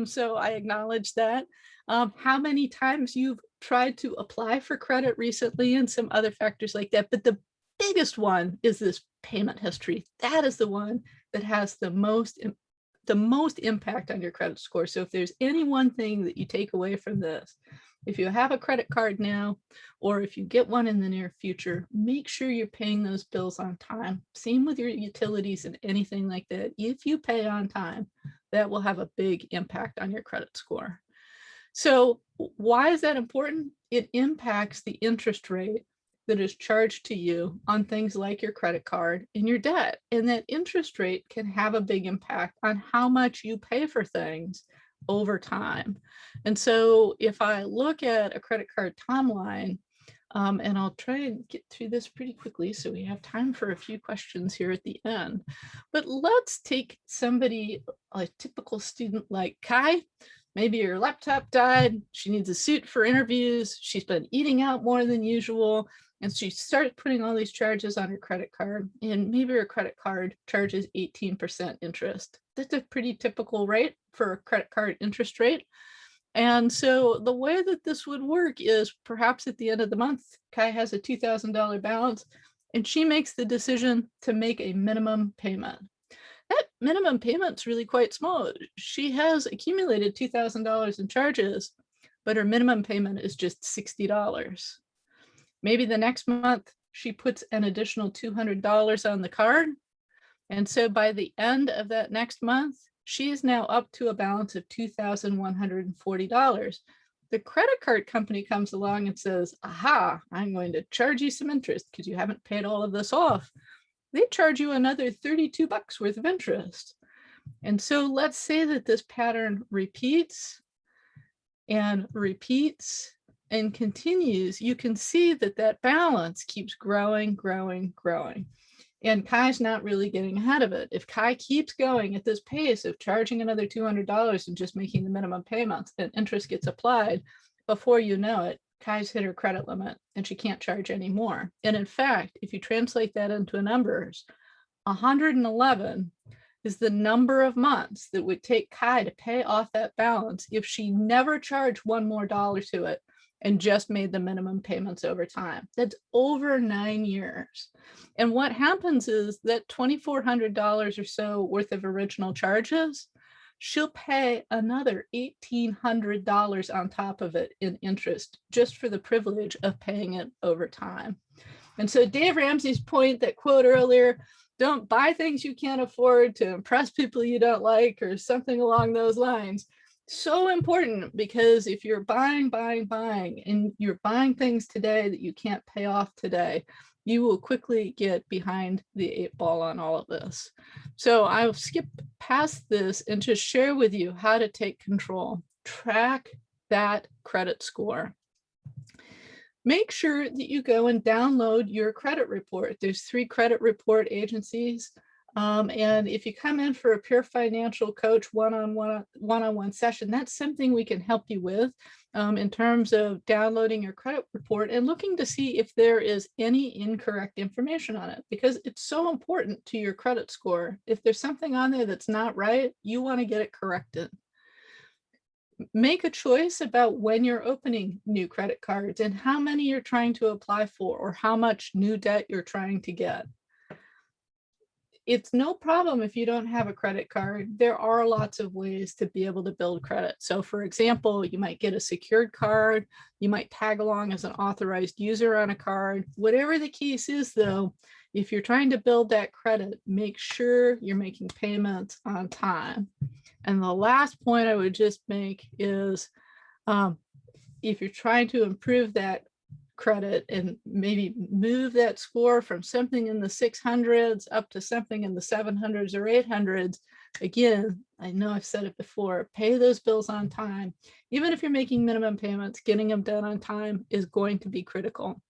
So I acknowledge that. How many times you've tried to apply for credit recently and some other factors like that. But the biggest one is this payment history. That is the one that has the most impact on your credit score. So if there's any one thing that you take away from this, if you have a credit card now, or if you get one in the near future, make sure you're paying those bills on time. Same with your utilities and anything like that. If you pay on time, that will have a big impact on your credit score. So why is that important? It impacts the interest rate that is charged to you on things like your credit card and your debt. And that interest rate can have a big impact on how much you pay for things over time. And so if I look at a credit card timeline, and I'll try and get through this pretty quickly so we have time for a few questions here at the end. But let's take somebody, a typical student like Kai. Maybe her laptop died. She needs a suit for interviews. She's been eating out more than usual. And she started putting all these charges on her credit card. And maybe her credit card charges 18% interest. That's a pretty typical rate for a credit card interest rate. And so the way that this would work is perhaps at the end of the month, Kai has a $2,000 balance, and she makes the decision to make a minimum payment. That minimum payment's really quite small. She has accumulated $2,000 in charges, but her minimum payment is just $60. Maybe the next month she puts an additional $200 on the card. And so by the end of that next month, she is now up to a balance of $2,140. The credit card company comes along and says, aha, I'm going to charge you some interest because you haven't paid all of this off. They charge you another $32 worth of interest. And so let's say that this pattern repeats and repeats and continues. You can see that that balance keeps growing, growing, growing. And Kai's not really getting ahead of it. If Kai keeps going at this pace of charging another $200 and just making the minimum payments, and interest gets applied, before you know it, Kai's hit her credit limit and she can't charge anymore. And in fact, if you translate that into numbers, 111 is the number of months that would take Kai to pay off that balance if she never charged one more dollar to it and just made the minimum payments over time. That's over 9 years. And what happens is that $2,400 or so worth of original charges, she'll pay another $1,800 on top of it in interest, just for the privilege of paying it over time. And so Dave Ramsey's point, that quote earlier, don't buy things you can't afford to impress people you don't like, or something along those lines. So important, because if you're buying, and you're buying things today that you can't pay off today, you will quickly get behind the 8 ball on all of this. So I'll skip past this and just share with you how to take control. track that credit score. Make sure that you go and download your credit report. There's 3 credit report agencies. And if you come in for a pure financial coach one-on-one session, that's something we can help you with in terms of downloading your credit report and looking to see if there is any incorrect information on it, because it's so important to your credit score. If there's something on there that's not right, you want to get it corrected. Make a choice about when you're opening new credit cards and how many you're trying to apply for or how much new debt you're trying to get. It's no problem if you don't have a credit card. There are lots of ways to be able to build credit. So for example, you might get a secured card, you might tag along as an authorized user on a card. Whatever the case is though, if you're trying to build that credit, make sure you're making payments on time. And the last point I would just make is if you're trying to improve that credit and maybe move that score from something in the 600s up to something in the 700s or 800s, again, I know I've said it before, pay those bills on time. Even if you're making minimum payments, getting them done on time is going to be critical.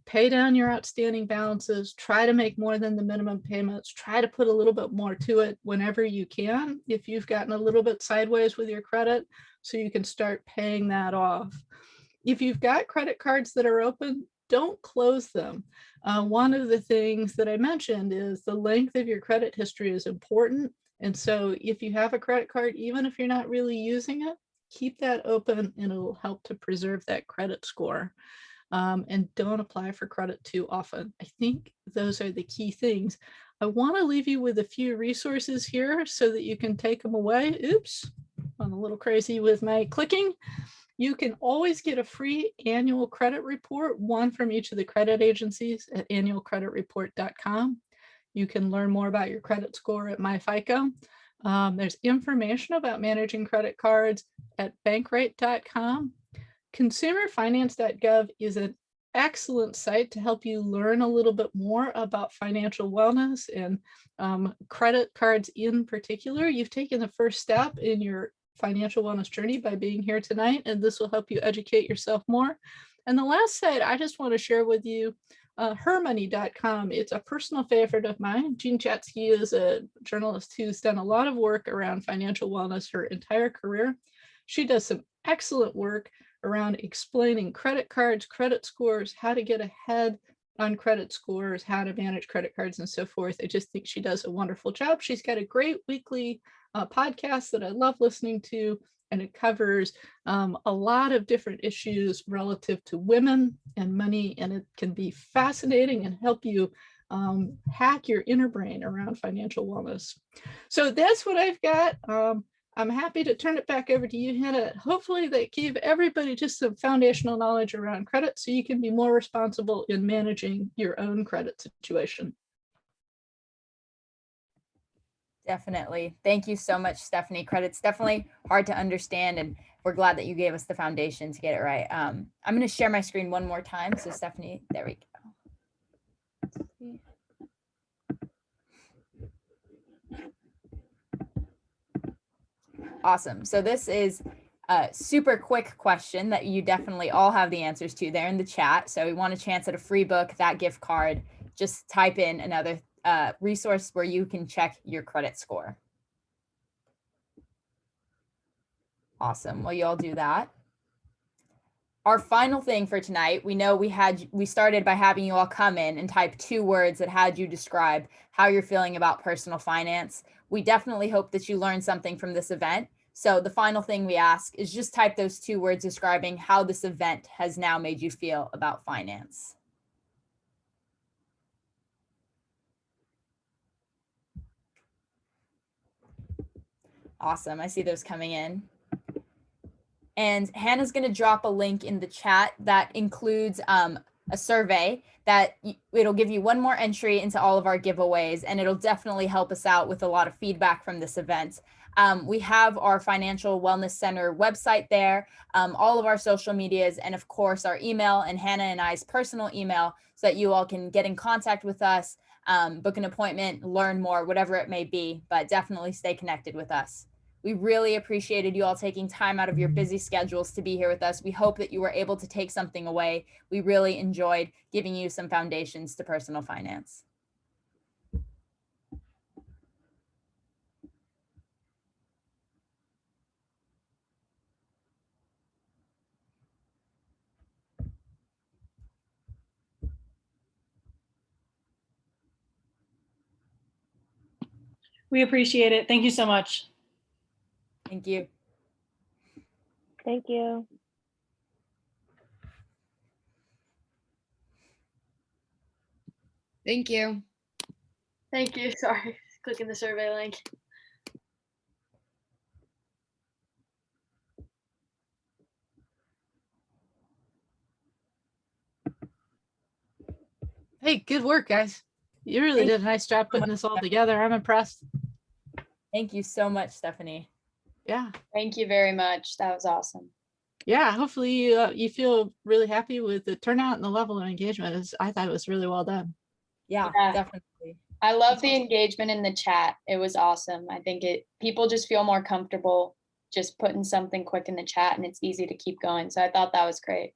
Pay down your outstanding balances, try to make more than the minimum payments, try to put a little bit more to it whenever you can, if you've gotten a little bit sideways with your credit, so you can start paying that off. If you've got credit cards that are open, don't close them. One of the things that I mentioned is the length of your credit history is important. And so if you have a credit card, even if you're not really using it, keep that open and it'll help to preserve that credit score. And don't apply for credit too often. I think those are the key things. I want to leave you with a few resources here so that you can take them away. Oops, I'm a little crazy with my clicking. You can always get a free annual credit report, one from each of the credit agencies at annualcreditreport.com. You can learn more about your credit score at MyFICO. There's information about managing credit cards at bankrate.com. Consumerfinance.gov is an excellent site to help you learn a little bit more about financial wellness and credit cards in particular. You've taken the first step in your financial wellness journey by being here tonight, and this will help you educate yourself more. And the last site I just want to share with you, hermoney.com. It's a personal favorite of mine. Jean Chatzky is a journalist who's done a lot of work around financial wellness her entire career. She does some excellent work around explaining credit cards, credit scores, how to get ahead on credit scores, how to manage credit cards and so forth. I just think she does a wonderful job. She's got a great weekly podcast that I love listening to, and it covers a lot of different issues relative to women and money, and it can be fascinating and help you hack your inner brain around financial wellness. So that's what I've got. I'm happy to turn it back over to you, Hannah. Hopefully that gave everybody just some foundational knowledge around credit so you can be more responsible in managing your own credit situation. Definitely. Thank you so much, Stephanie. Credit's definitely hard to understand, and we're glad that you gave us the foundation to get it right. I'm going to share my screen one more time. So Stephanie, there we go. Awesome. So this is a super quick question that you definitely all have the answers to there in the chat. So we want a chance at a free book, that gift card. Just type in another resource where you can check your credit score. Awesome. Well, you all do that. Our final thing for tonight, we know we started by having you all come in and type 2 words that had you describe how you're feeling about personal finance. We definitely hope that you learned something from this event. So the final thing we ask is just type those 2 words describing how this event has now made you feel about finance. Awesome. I see those coming in. And Hannah's going to drop a link in the chat that includes a survey that it'll give you one more entry into all of our giveaways, and it'll definitely help us out with a lot of feedback from this event. We have our Financial Wellness Center website there, all of our social medias, and of course our email and Hannah and I's personal email, so that you all can get in contact with us, book an appointment, learn more, whatever it may be, but definitely stay connected with us. We really appreciated you all taking time out of your busy schedules to be here with us. We hope that you were able to take something away. We really enjoyed giving you some foundations to personal finance. We appreciate it. Thank you so much. Thank you. Thank you. Thank you. Thank you. Sorry, clicking the survey link. Hey, good work, guys. You really Thank did a nice job putting this all together. I'm impressed. Thank you so much, Stephanie. Yeah. Thank you very much. That was awesome. Yeah, hopefully you feel really happy with the turnout and the level of engagement. I thought it was really well done. Yeah, Yeah. definitely. I love the engagement in the chat. It was awesome. I think people just feel more comfortable just putting something quick in the chat, and it's easy to keep going. So I thought that was great.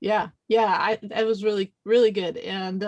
Yeah, it was really, really good. And